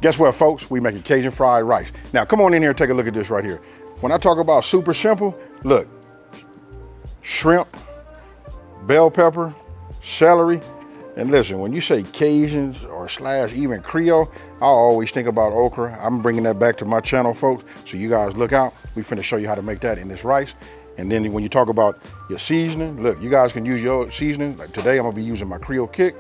Guess what, folks? We making Cajun fried rice. Now, come on in here and take a look at this right here. When I talk about super simple, look, shrimp, bell pepper, celery, and listen, when you say Cajuns or / even Creole, I always think about okra. I'm bringing that back to my channel, folks, so you guys look out. We finna show you how to make that in this rice. And then when you talk about your seasoning, look, you guys can use your seasoning. Like today, I'm gonna be using my Creole Kick,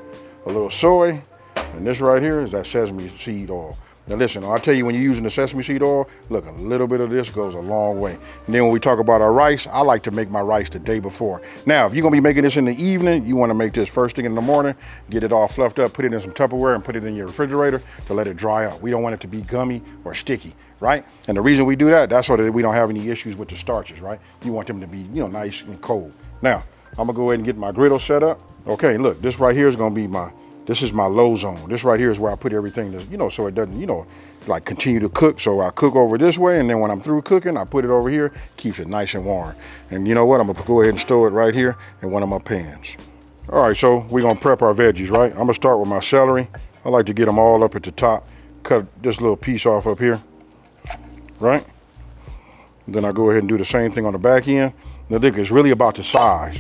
a little soy, and this right here is that sesame seed oil. Now listen, I'll tell you, when you're using the sesame seed oil, look, a little bit of this goes a long way. And then when we talk about our rice, I like to make my rice the day before. Now, if you're gonna be making this in the evening, you wanna make this first thing in the morning, get it all fluffed up, put it in some Tupperware and put it in your refrigerator to let it dry out. We don't want it to be gummy or sticky, right? And the reason we do that, that's so that we don't have any issues with the starches, right? You want them to be, nice and cold. Now, I'm gonna go ahead and get my griddle set up. Okay, look, this right here is gonna be this is my low zone. This right here is where I put everything that's, so it doesn't, like continue to cook. So I cook over this way, and then when I'm through cooking, I put it over here, keeps it nice and warm. And you know what? I'm gonna go ahead and stow it right here in one of my pans. All right, so we're gonna prep our veggies, right? I'm gonna start with my celery. I like to get them all up at the top, cut this little piece off up here, right? And then I go ahead and do the same thing on the back end. Now look, it's really about the size.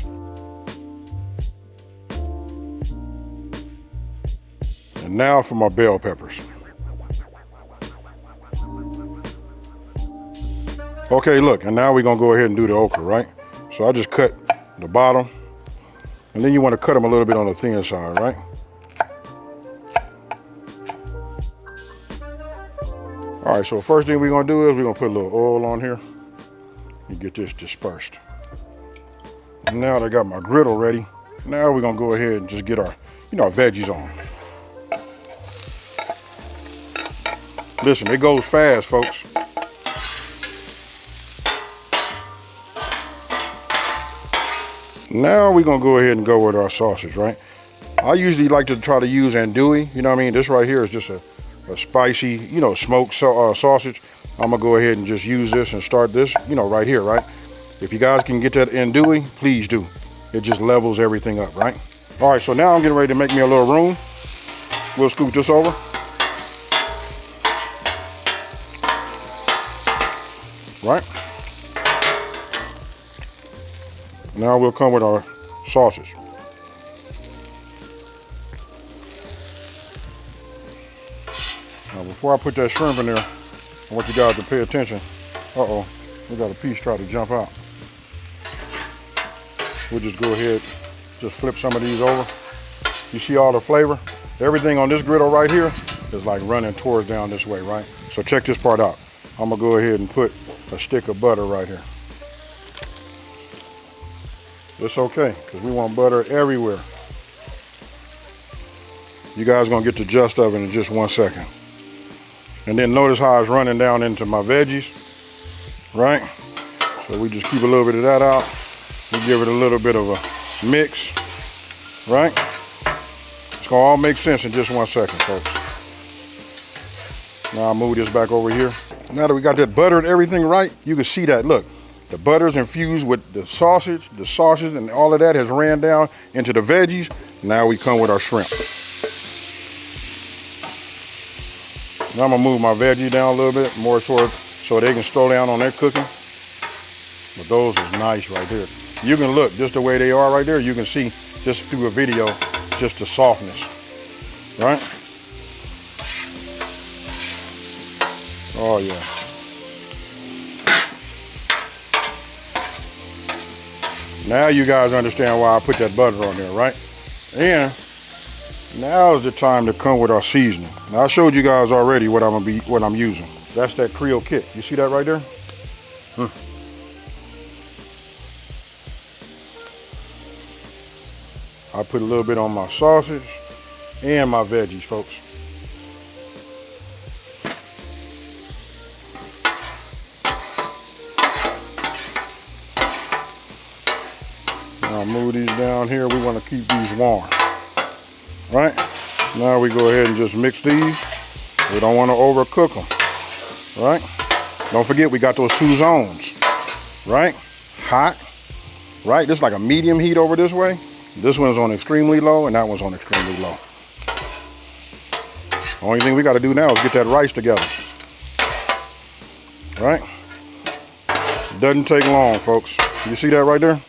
And now for my bell peppers. Okay, look, and now we're gonna go ahead and do the okra, right? So I just cut the bottom, and then you wanna cut them a little bit on the thin side, right? All right, so first thing we're gonna do is we're gonna put a little oil on here and get this dispersed. And now that I got my griddle ready, now we're gonna go ahead and just get our, our veggies on. Listen, it goes fast, folks. Now we're gonna go ahead and go with our sausage, right? I usually like to try to use andouille, you know what I mean? This right here is just a spicy, smoked sausage. I'm gonna go ahead and just use this and start this, right here, right? If you guys can get that andouille, please do. It just levels everything up, right? All right, so now I'm getting ready to make me a little room. We'll scoop this over. Right? Now we'll come with our sausage. Now before I put that shrimp in there, I want you guys to pay attention. Uh-oh, we got a piece try to jump out. We'll just go ahead, just flip some of these over. You see all the flavor? Everything on this griddle right here is like running towards down this way, right? So check this part out. I'm gonna go ahead and put a stick of butter right here. It's okay, because we want butter everywhere. You guys gonna get the gist of it in just 1 second. And then notice how it's running down into my veggies, right? So we just keep a little bit of that out. We give it a little bit of a mix, right? It's gonna all make sense in just 1 second, folks. Now I'll move this back over here. Now that we got that butter and everything right, you can see that, look. The butter's infused with the sausage and all of that has ran down into the veggies. Now we come with our shrimp. Now I'm gonna move my veggie down a little bit more toward so they can slow down on their cooking. But those is nice right there. You can look just the way they are right there. You can see just through a video, just the softness, right? Oh yeah. Now you guys understand why I put that butter on there, right? And now is the time to come with our seasoning. Now I showed you guys already what I'm using. That's that Creole Kick. You see that right there? I put a little bit on my sausage and my veggies, folks. Now move these down here. We want to keep these warm, right? Now we go ahead and just mix these. We don't want to overcook them, right? Don't forget we got those 2 zones, right? Hot, right? This is like a medium heat over this way. This one's on extremely low and that one's on extremely low. Only thing we got to do now is get that rice together. Right? Doesn't take long, folks. You see that right there?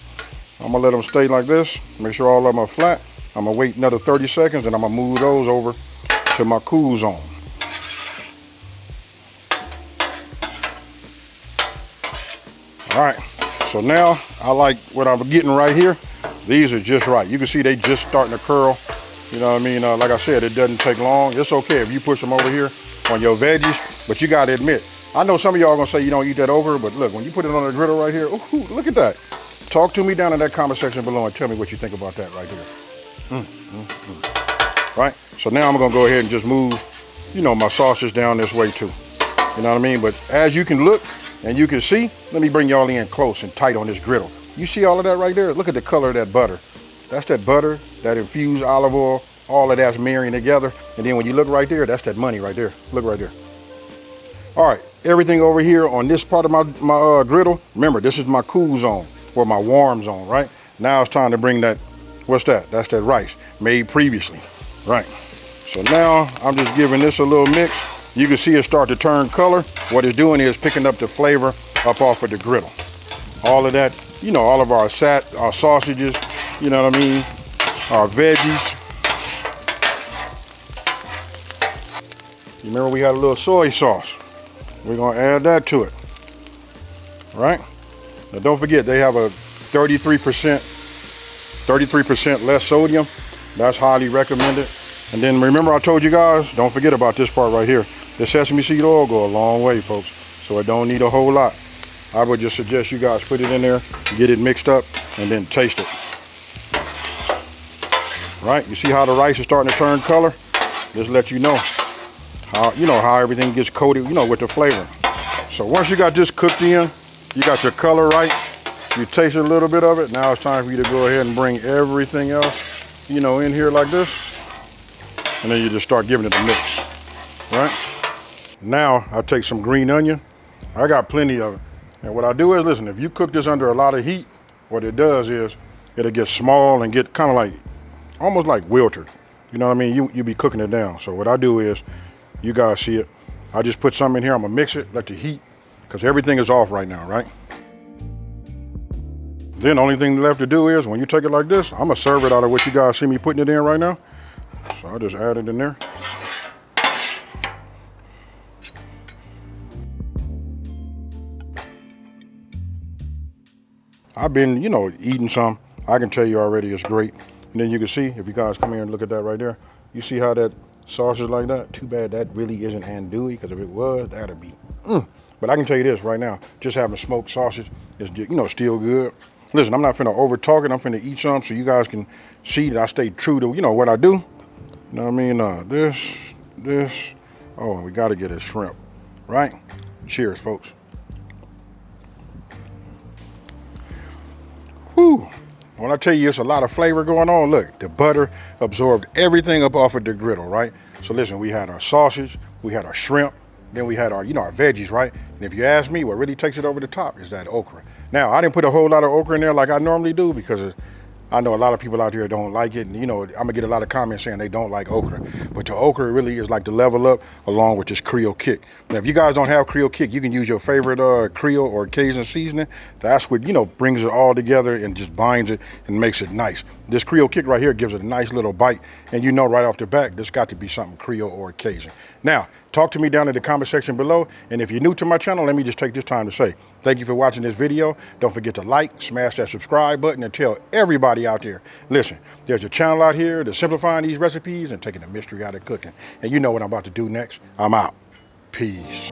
I'm gonna let them stay like this. Make sure all of them are flat. I'm gonna wait another 30 seconds and I'm gonna move those over to my cool zone. All right, so now I like what I'm getting right here. These are just right. You can see they just starting to curl. You know what I mean? Like I said, it doesn't take long. It's okay if you push them over here on your veggies, but you gotta admit, I know some of y'all gonna say you don't eat that over, but look, when you put it on the griddle right here, ooh, look at that. Talk to me down in that comment section below and tell me what you think about that right here. Right? So now I'm gonna go ahead and just move, you know, my sausage down this way too. You know what I mean? But as you can look and you can see, let me bring y'all in close and tight on this griddle. You see all of that right there? Look at the color of that butter. That's that butter, that infused olive oil, all of that's marrying together. And then when you look right there, that's that money right there. Look right there. All right, everything over here on this part of my griddle, remember, this is my cool zone or my warm zone, right? Now it's time to bring that, what's that? That's that rice made previously, right? So now I'm just giving this a little mix. You can see it start to turn color. What it's doing is picking up the flavor up off of the griddle. All of that, you know, all of our sausages, you know what I mean? Our veggies. You remember we had a little soy sauce. We're gonna add that to it, right? Now don't forget, they have a 33% less sodium. That's highly recommended. And then remember I told you guys, don't forget about this part right here. The sesame seed oil go a long way, folks. So it don't need a whole lot. I would just suggest you guys put it in there, get it mixed up, and then taste it. Right? You see how the rice is starting to turn color? Just let you know how everything gets coated, you know, with the flavor. So once you got this cooked in, you got your color right, you taste a little bit of it. Now it's time for you to go ahead and bring everything else, you know, in here like this. And then you just start giving it a mix, right? Now I take some green onion. I got plenty of it. And what I do is, listen, if you cook this under a lot of heat, what it does is it'll get small and get kind of like, almost like wilted. You know what I mean? You be cooking it down. So what I do is, you guys see it, I just put some in here, I'm gonna mix it, let the heat, because everything is off right now, right? Then the only thing left to do is, when you take it like this, I'm gonna serve it out of what you guys see me putting it in right now. So I'll just add it in there. I've been, you know, eating some. I can tell you already it's great. And then you can see, if you guys come here and look at that right there, you see how that sauce is like that? Too bad that really isn't andouille, because if it was, that'd be, But I can tell you this right now, just having smoked sausage is, you know, still good. Listen, I'm not finna over talk it, I'm finna eat some so you guys can see that I stay true to, you know, what I do. You know what I mean? This, oh, we gotta get a shrimp, right? Cheers, folks. Whew. When I tell you it's a lot of flavor going on, look, the butter absorbed everything up off of the griddle, right? So listen, we had our sausage, we had our shrimp, then we had our, you know, our veggies, right? And if you ask me, what really takes it over the top is that okra. Now, I didn't put a whole lot of okra in there like I normally do because I know a lot of people out here don't like it. And, you know, I'm gonna get a lot of comments saying they don't like okra. But the okra really is like the level up along with this Creole kick. Now, if you guys don't have Creole kick, you can use your favorite Creole or Cajun seasoning. That's what, you know, brings it all together and just binds it and makes it nice. This Creole kick right here gives it a nice little bite. And you know right off the bat, there's got to be something Creole or Cajun. Now, talk to me down in the comment section below. And if you're new to my channel, let me just take this time to say thank you for watching this video. Don't forget to like, smash that subscribe button, and tell everybody out there, listen, there's a channel out here that's simplifying these recipes and taking the mystery out of cooking. And you know what I'm about to do next. I'm out. Peace.